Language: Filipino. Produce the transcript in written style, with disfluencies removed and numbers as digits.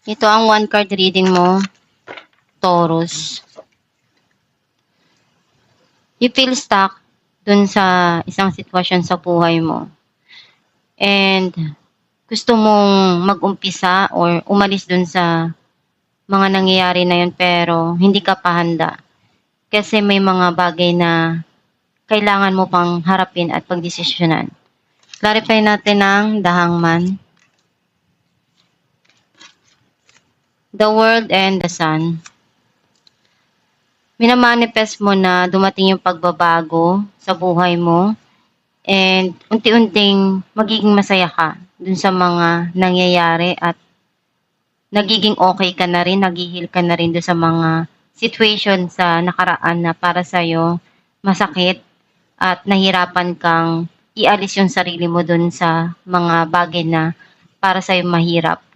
Ito ang one card reading mo, Taurus. You feel stuck dun sa isang sitwasyon sa buhay mo. And gusto mong mag-umpisa or umalis dun sa mga nangyayari na yun pero hindi ka pa handa. Kasi may mga bagay na kailangan mo pang harapin at pagdesisyonan. Clarify natin ang The Hangman, the World, and the Sun. Minamanifest mo na dumating yung pagbabago sa buhay mo and unti-unting magiging masaya ka dun sa mga nangyayari at nagiging okay ka na rin, naghihil ka na rin dun sa mga situation sa nakaraan na para sa'yo masakit at nahirapan kang ialis yung sarili mo dun sa mga bagay na para sa'yo mahirap.